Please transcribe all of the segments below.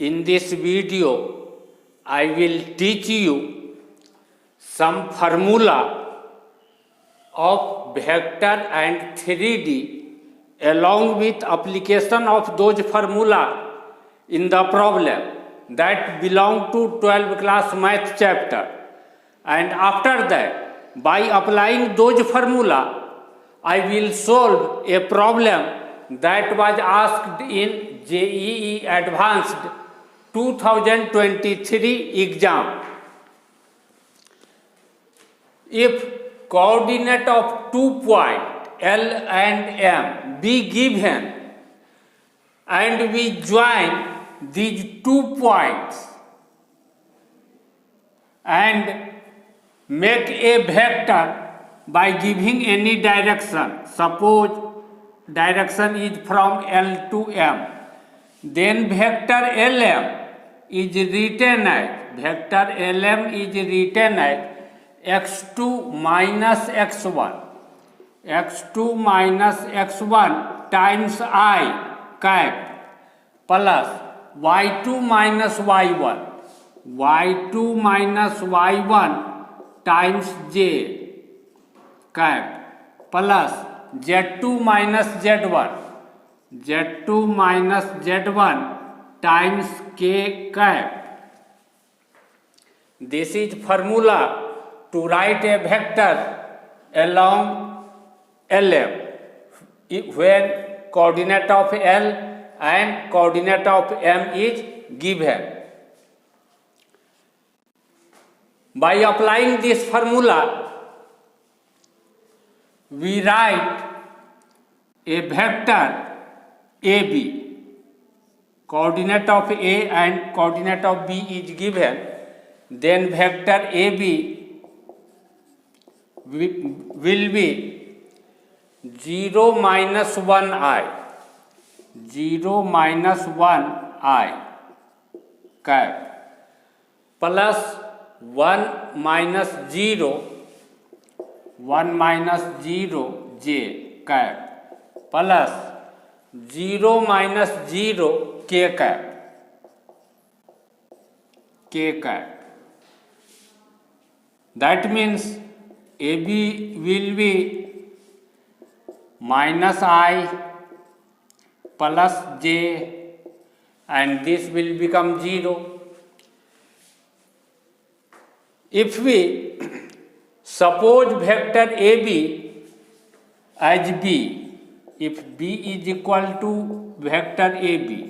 In this video, I will teach you some formula of vector and 3D along with application of those formula in the problem that belong to 12th class math chapter. And after that, by applying those formula, I will solve a problem that was asked in JEE Advanced 2023 exam. If coordinate of 2 points L and M be given and we join these 2 points and make a vector by giving any direction, suppose direction is from L to M, then vector LM is written as x2 minus x1 times I cap plus y2 minus y1 times j cap plus z2 minus z1 times k cap. This is formula to write a vector along LM when coordinate of L and coordinate of M is given. By applying this formula, we write a vector AB. Coordinate of A and coordinate of B is given. Then vector AB will be 0 minus 1i cap plus 1 minus 0 j cap plus 0 minus 0 k cap. That means AB will be minus I plus j and this will become 0. If we suppose vector AB as B, if B is equal to vector AB,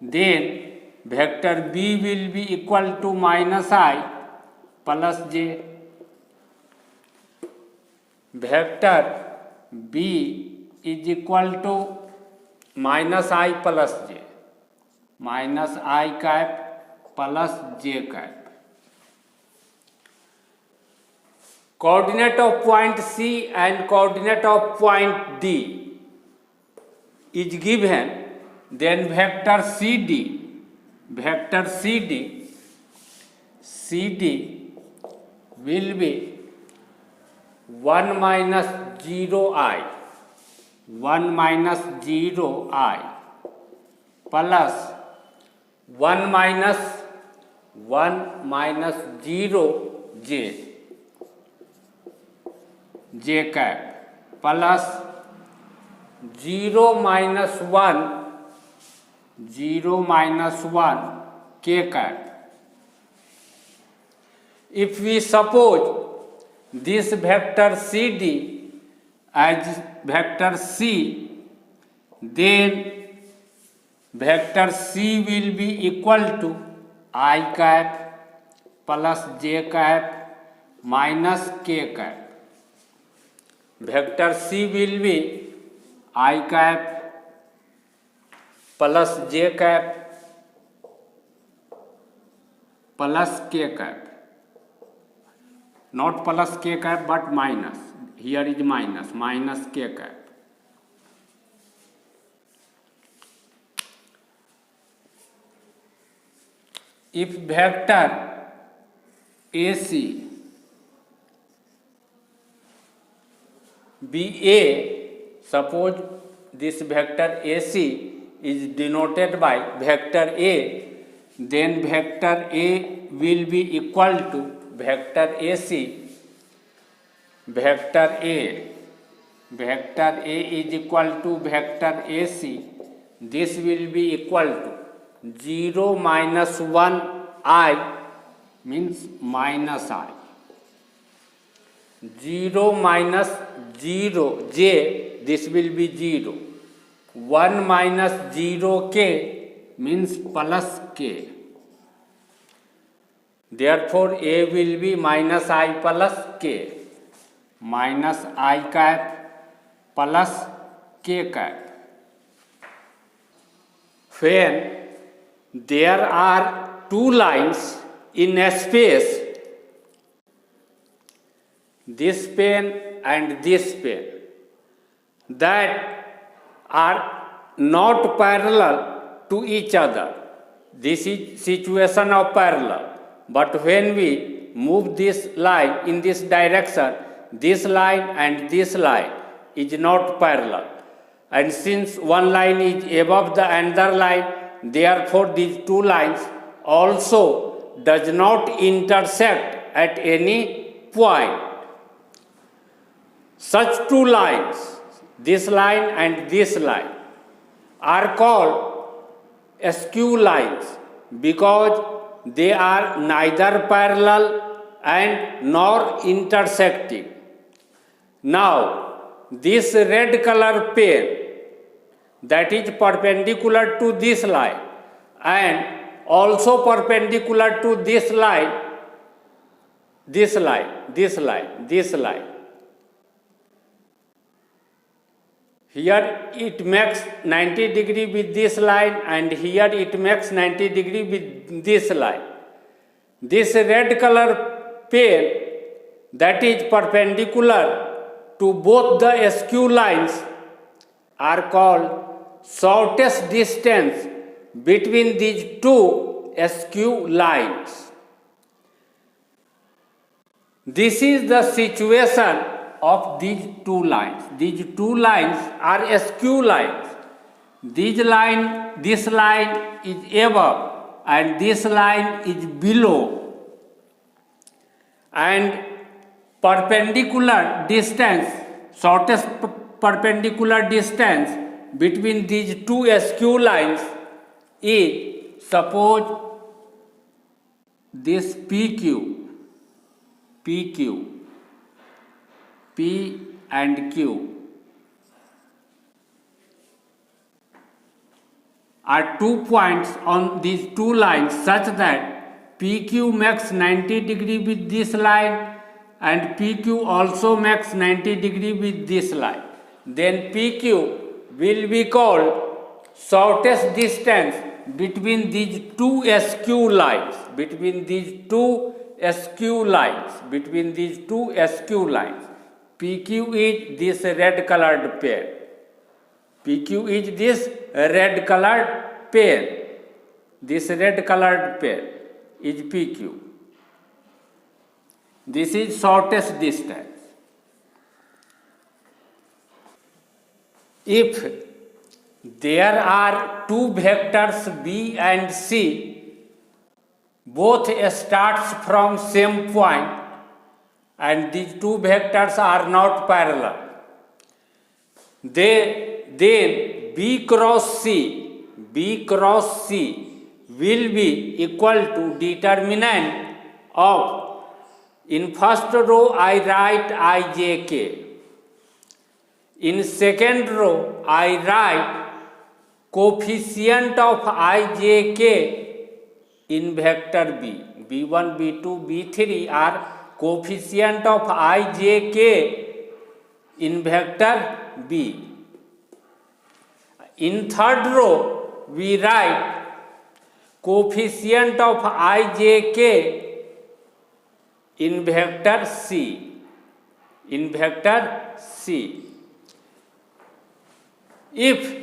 then vector B will be equal to minus I plus j. Vector B is equal to minus I plus j, minus I cap plus j cap. Coordinate of point C and coordinate of point D is given, then vector CD will be 1 minus 0i plus 1 minus 0 j cap plus 0 minus 1 k cap. If we suppose this vector CD as vector C, then vector C will be equal to I cap plus j cap minus k cap. Vector C will be I cap plus j cap plus k cap. Not plus k cap but minus. Here is minus k cap. If vector AC be A, suppose this vector AC is denoted by vector A, then vector A will be equal to vector AC. Vector A is equal to vector AC. This will be equal to 0 minus 1 I means minus I. 0 minus 0 j, this will be 0. 1 minus 0 k means plus k. Therefore, A will be minus I plus k. Minus I cap plus k cap. When there are two lines in a space, this plane and this plane, that are not parallel to each other. This is situation of parallel. But when we move this line in this direction, this line and this line is not parallel. And since one line is above the another line, therefore these two lines also does not intersect at any point. Such two lines, this line and this line, are called askew lines because they are neither parallel and nor intersecting. Now, this red color pen that is perpendicular to this line and also perpendicular to this line, this line, this line, this line. Here it makes 90 degree with this line and here it makes 90 degree with this line. This red color pen that is perpendicular to both the askew lines are called shortest distance between these two askew lines. This is the situation of these two lines. These two lines are askew lines. This line is above and this line is below. And perpendicular distance, shortest perpendicular distance between these two askew lines is, suppose this PQ, P and Q are 2 points on these two lines such that PQ makes 90 degree with this line and PQ also makes 90 degree with this line. Then PQ will be called shortest distance between these two askew lines, PQ is this red colored pen. This red colored pen is PQ. This is shortest distance. If there are two vectors B and C, both starts from same point, and these two vectors are not parallel, then B cross C will be equal to determinant of, in first row I write IJK, in second row I write coefficient of IJK in vector B. B1, B2, B3 are coefficient of IJK in vector B. In third row we write coefficient of IJK in vector C. If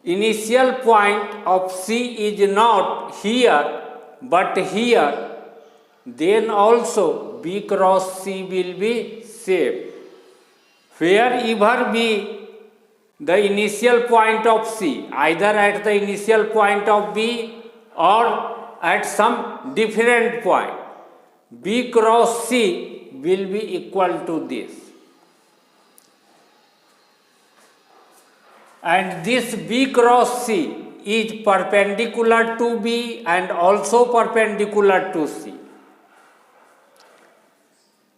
initial point of C is not here but here, then also B cross C will be same. Wherever B the initial point of C, either at the initial point of B or at some different point. B cross C will be equal to this. And this B cross C is perpendicular to B and also perpendicular to C.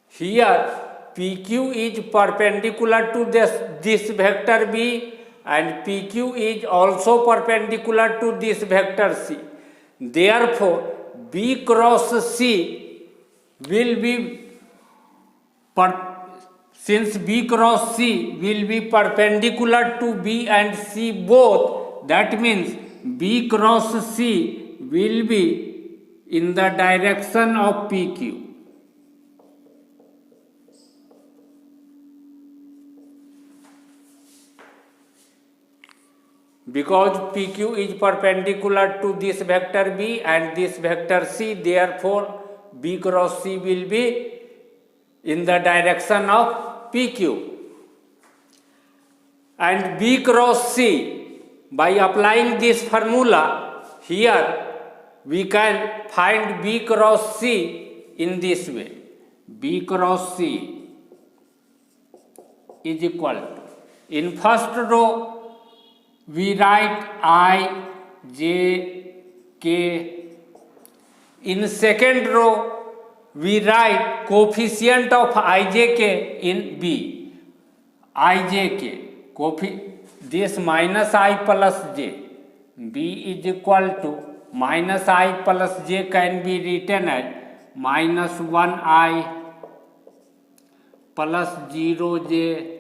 Here PQ is perpendicular to this vector B and PQ is also perpendicular to this vector C. Therefore, B cross C will be, since B cross C will be perpendicular to B and C both, that means B cross C will be in the direction of PQ. Because PQ is perpendicular to this vector B and this vector C, therefore B cross C will be in the direction of PQ. And B cross C, by applying this formula, here we can find B cross C in this way. B cross C is equal to, in first row, we write I, J, K. In second row, we write coefficient of IJK in B. IJK, this minus I plus J. B is equal to minus I plus J can be written as minus 1I plus 0J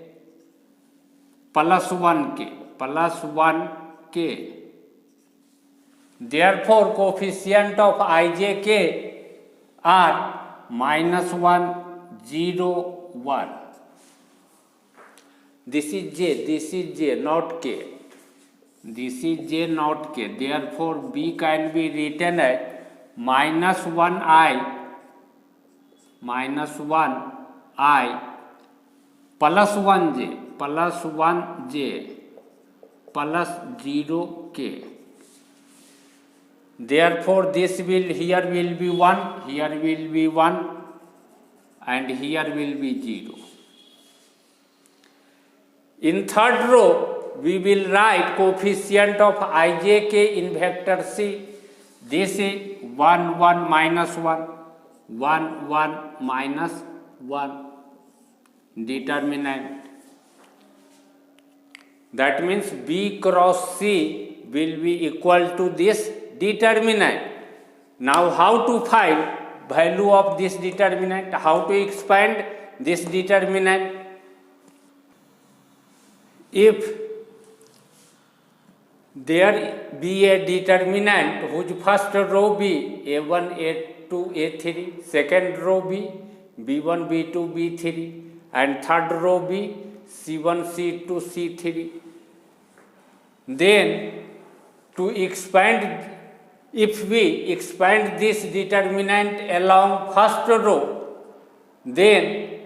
plus 1K. Plus 1K. Therefore, coefficient of IJK are minus 1, 0, 1. This is J, not K. This is J, not K. Therefore, B can be written as minus 1I plus 1J plus 0K. Therefore, this will, here will be 1, here will be 1 and here will be 0. In third row, we will write coefficient of IJK in vector C. This is 1, 1 minus 1, 1, 1 minus 1, determinant. That means B cross C will be equal to this determinant. Now, how to find value of this determinant? How to expand this determinant? If there be a determinant whose first row be A1, A2, A3, second row be B1, B2, B3 and third row be C1, C2, C3. Then, to expand, if we expand this determinant along first row, then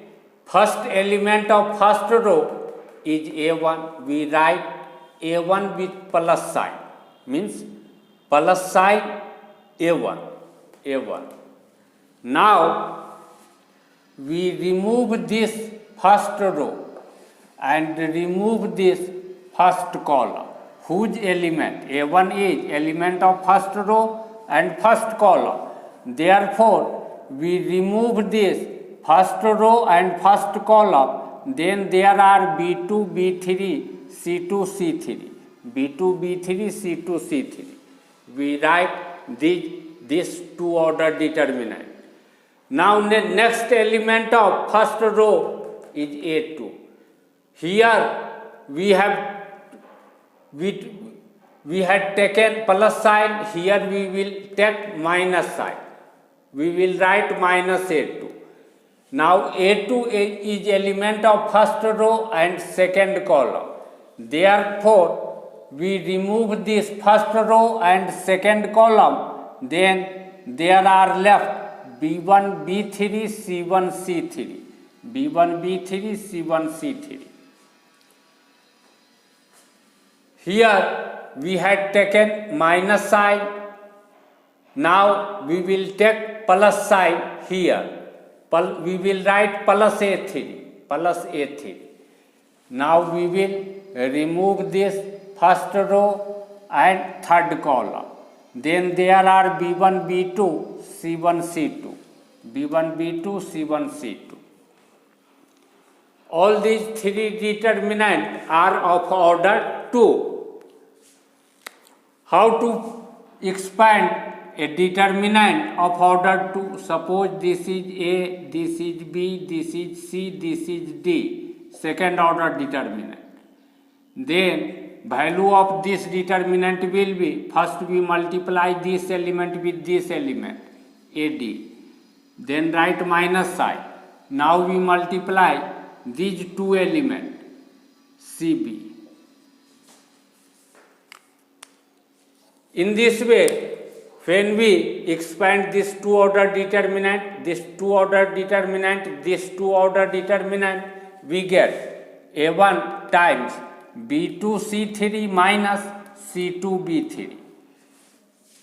first element of first row is A1. We write A1 with plus sign, means plus sign A1. Now, we remove this first row and remove this first column, whose element A1 is element of first row and first column. Therefore, we remove this first row and first column. Then there are B2, B3, C2, C3. B2, B3, C2, C3. We write this two order determinant. Now, next element of first row is A2. Here we had taken plus sign, here we will take minus sign. We will write minus A2. Now A2 is element of first row and second column. Therefore, we remove this first row and second column. Then there are left B1, B3, C1, C3. B1, B3, C1, C3. Here we had taken minus sign. Now we will take plus sign here. We will write plus A3. Now we will remove this first row and third column. Then there are B1, B2, C1, C2. B1, B2, C1, C2. All these three determinants are of order 2. How to expand a determinant of order 2? Suppose this is A, this is B, this is C, this is D, second order determinant. Then value of this determinant will be, first we multiply this element with this element, AD. Then write minus sign. Now we multiply these two elements, CB. In this way, when we expand this two order determinant, this two order determinant, we get A1 times B2C3 minus C2B3.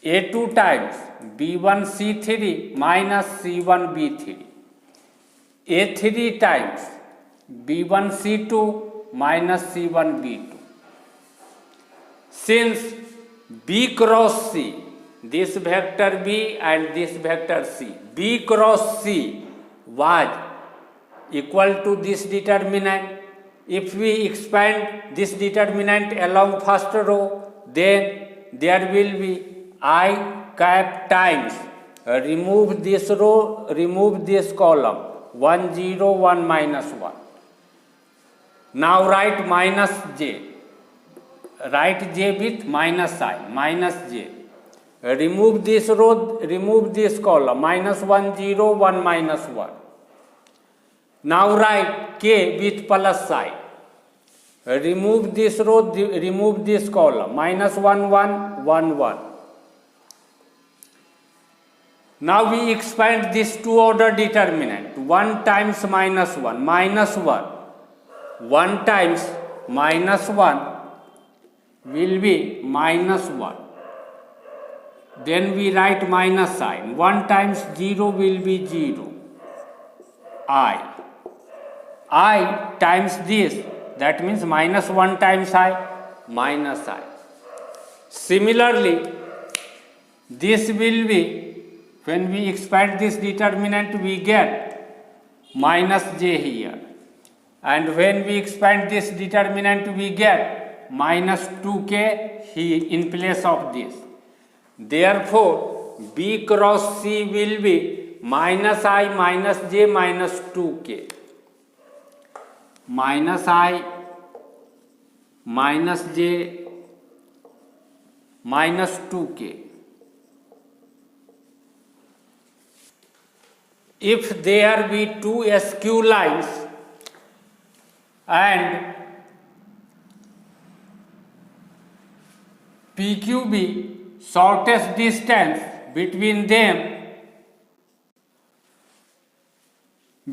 A2 times B1C3 minus C1B3. A3 times B1C2 minus C1B2. Since B cross C, this vector B and this vector C, B cross C was equal to this determinant. If we expand this determinant along first row, then there will be I cap times, remove this row, remove this column, 1, 0, 1, minus 1. Now write minus J. Write J with minus sign, minus J. Remove this row, remove this column, minus 1, 0, 1, minus 1. Now write K with plus sign. Remove this row, remove this column, minus 1, 1, 1, 1. Now we expand this two order determinant. 1 times minus 1, minus 1. 1 times minus 1 will be minus 1. Then we write minus sign. 1 times 0 will be 0. I times this, that means minus 1 times I, minus I. Similarly, this will be, when we expand this determinant, we get minus J here. And when we expand this determinant, we get minus 2K here in place of this. Therefore, B cross C will be minus I minus J minus 2K. Minus I minus J minus 2K. If there be two SQ lines and PQ be shortest distance between them,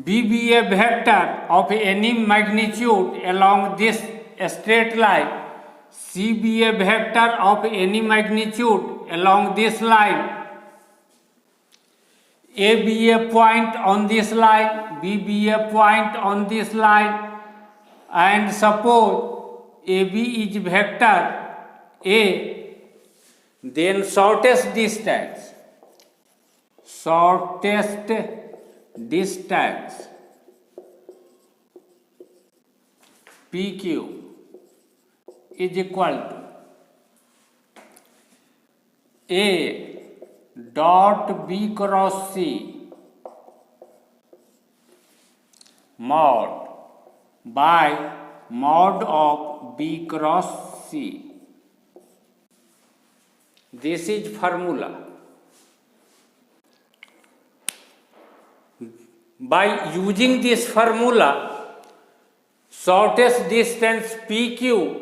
B be a vector of any magnitude along this straight line, C be a vector of any magnitude along this line, A be a point on this line, B be a point on this line, and suppose AB is vector A, then shortest distance PQ is equal to A dot B cross C mod by mod of B cross C. This is formula. By using this formula, shortest distance PQ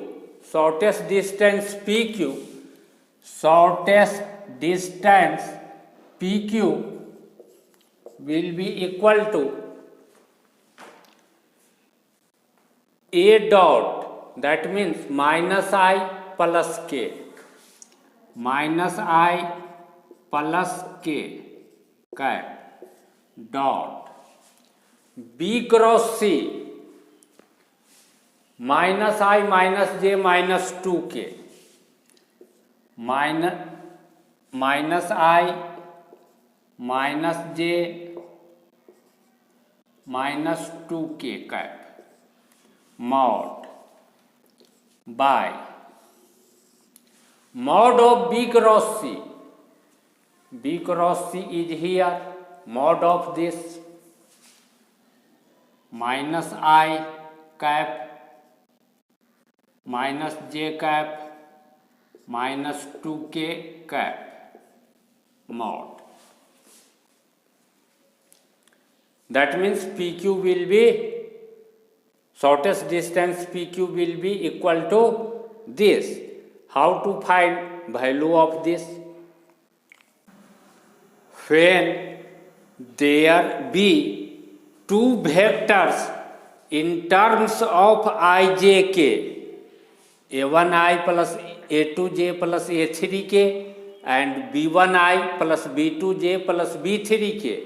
will be equal to A dot, that means minus I plus K, minus I plus K cap dot B cross C minus I minus J minus two K, minus I minus J minus two K cap mod by mod of B cross C. B cross C is here, mod of this minus I cap minus J cap minus 2K cap mod. That means PQ will be, shortest distance PQ will be equal to this. How to find value of this? When there be two vectors in terms of ijk, a1i plus a2j plus a3k and b1i plus b2j plus b3k,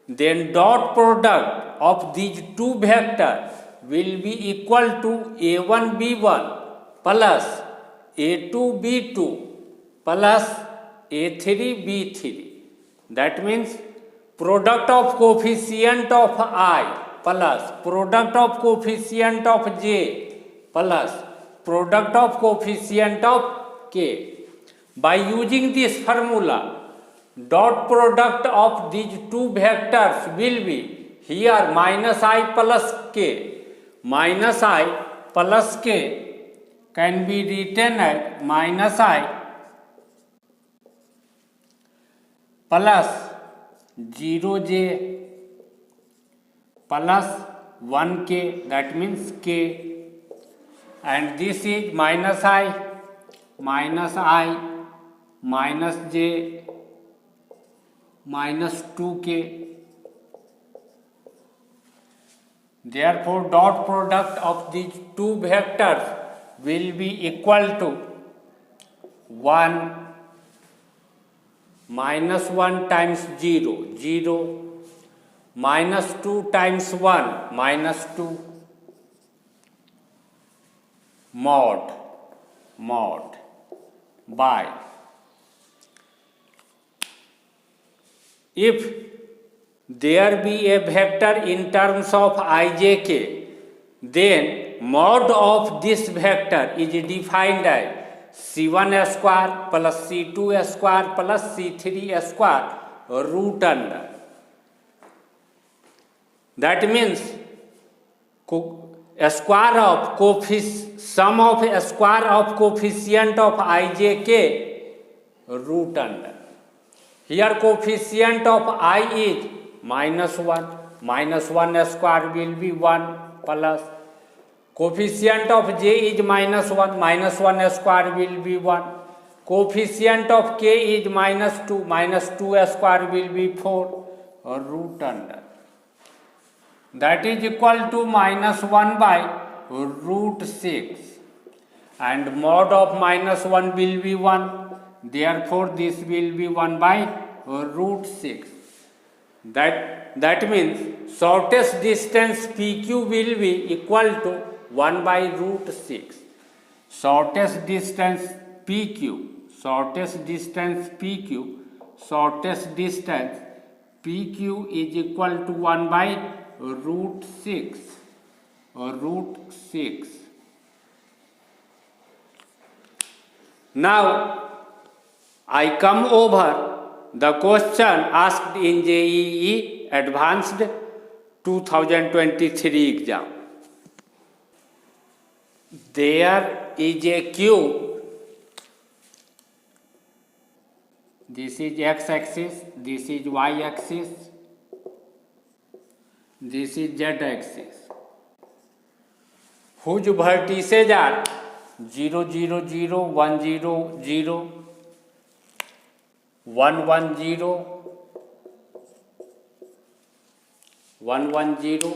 then dot product of these two vectors will be equal to a1 b1 plus a2 b2 plus a3 b3. That means product of coefficient of I plus product of coefficient of j plus product of coefficient of k. By using this formula, dot product of these two vectors will be here minus I plus k. Minus I plus k can be written as minus I plus 0j plus 1k, that means k, and this is minus I minus j minus 2k. Therefore dot product of these two vectors will be equal to 1 minus 1 times 0 0 minus 2 times 1 minus 2 mod by, if there be a vector in terms of ijk, then mod of this vector is defined as c1 square plus c2 square plus c3 square root under. That means square of sum of square of coefficient of ijk root under. Here coefficient of I is minus 1, minus 1 square will be 1 plus coefficient of j is minus 1, minus 1 square will be 1. Coefficient of k is minus 2, minus 2 square will be 4 root under. That is equal to minus 1 by root 6, and mod of minus 1 will be 1. Therefore this will be 1 by root 6. That means shortest distance PQ will be equal to 1 by root 6. Shortest distance PQ, shortest distance PQ, shortest distance PQ is equal to 1 by root 6 or root 6. Now I come over the question asked in JEE Advanced 2023 exam. There is a cube. This is x-axis, this is y-axis, this is z-axis, whose vertices are 0, 0, 0, 1, 0, 0, 1, 1, 0, 1, 1, 0,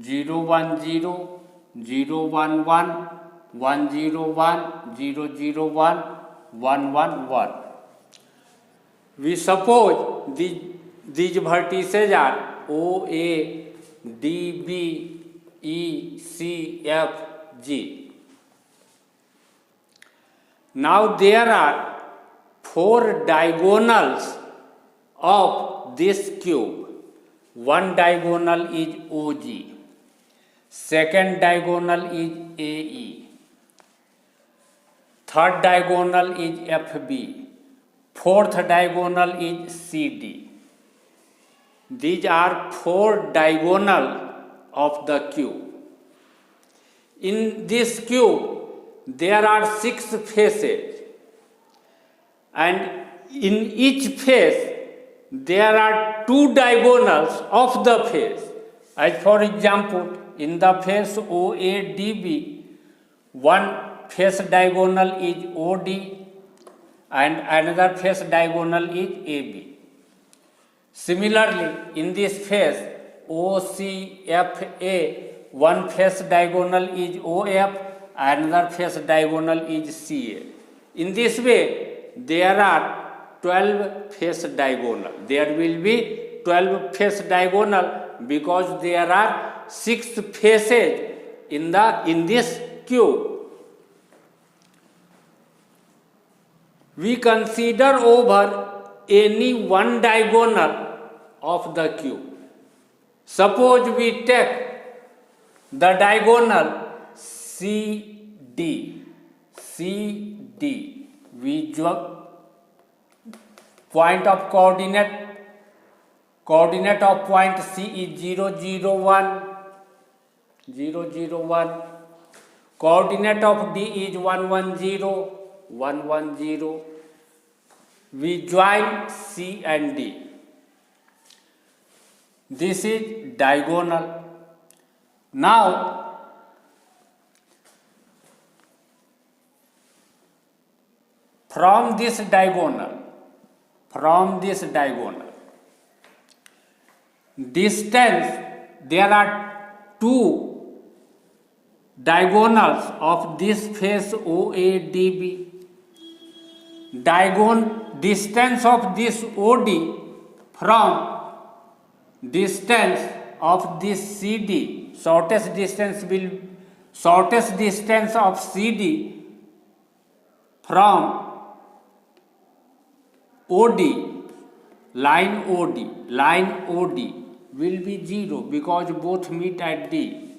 0, 1, 0, 0, 1, 1, 1 0 1 0 0 1 1 1 1. We suppose these vertices are O, A, D, B, E, C, F, G. Now there are 4 diagonals of this cube. One diagonal is OG, second diagonal is AE, third diagonal is FB, fourth diagonal is CD. These are 4 diagonals of the cube. In this cube, there are 6 faces, and in each face there are 2 diagonals of the face. As for example, in the face OADB, one face diagonal is OD and another face diagonal is AB. Similarly, in this face OCFA, one face diagonal is OF, another face diagonal is CA. In this way, there are 12 face diagonal. There will be 12 face diagonal because there are 6 faces in this cube. We consider over any one diagonal of the cube. Suppose we take the diagonal CD. We point of coordinate of point C is 0 0 1 0 0 1. Coordinate of D is 1 1 0 1 1 0. We join C and D. This is diagonal. Now from this diagonal, distance, there are 2 diagonals of this face OADB. Distance of this OD from distance of this CD, shortest distance of CD from OD, line OD will be 0 because both meet at D.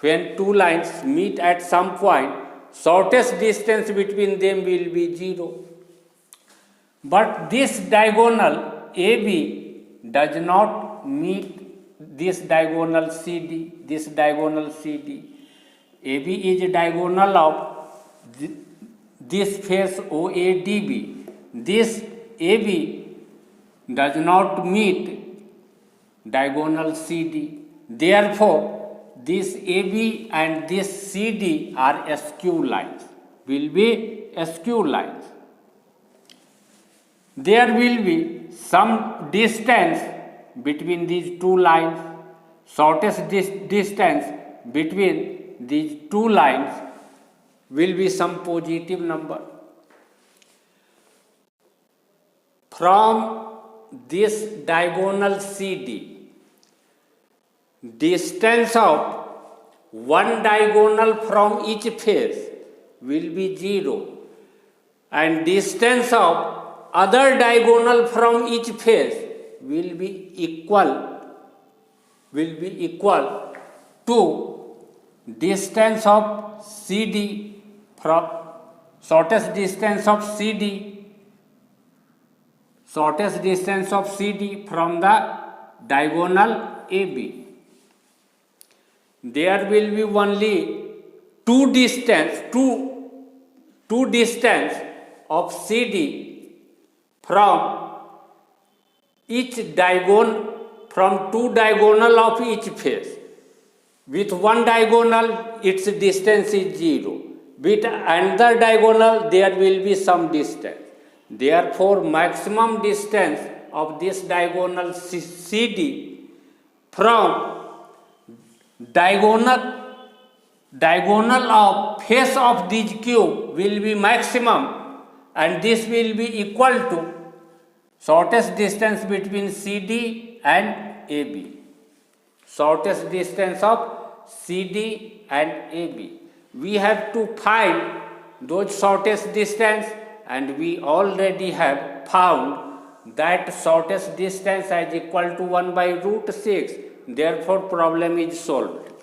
When 2 lines meet at some point, shortest distance between them will be 0. But this diagonal AB does not meet this diagonal CD. AB is diagonal of this face OADB. This AB does not meet diagonal CD. Therefore, this AB and this CD are askew lines, will be askew lines. There will be some distance between these 2 lines. Shortest distance between these 2 lines will be some positive number. From this diagonal CD, distance of one diagonal from each face will be 0, and distance of other diagonal from each face will be equal to distance of CD from shortest distance of CD from the diagonal AB. There will be only two distance of CD from each diagonal, from 2 diagonal of each face. With one diagonal, its distance is 0. With another diagonal, there will be some distance. Therefore, maximum distance of this diagonal CD from diagonal diagonal of face of this cube will be maximum, and this will be equal to shortest distance between CD and AB. Shortest distance of CD and AB. We have to find those shortest distance, and we already have found that shortest distance is equal to 1 by root 6. Therefore, problem is solved.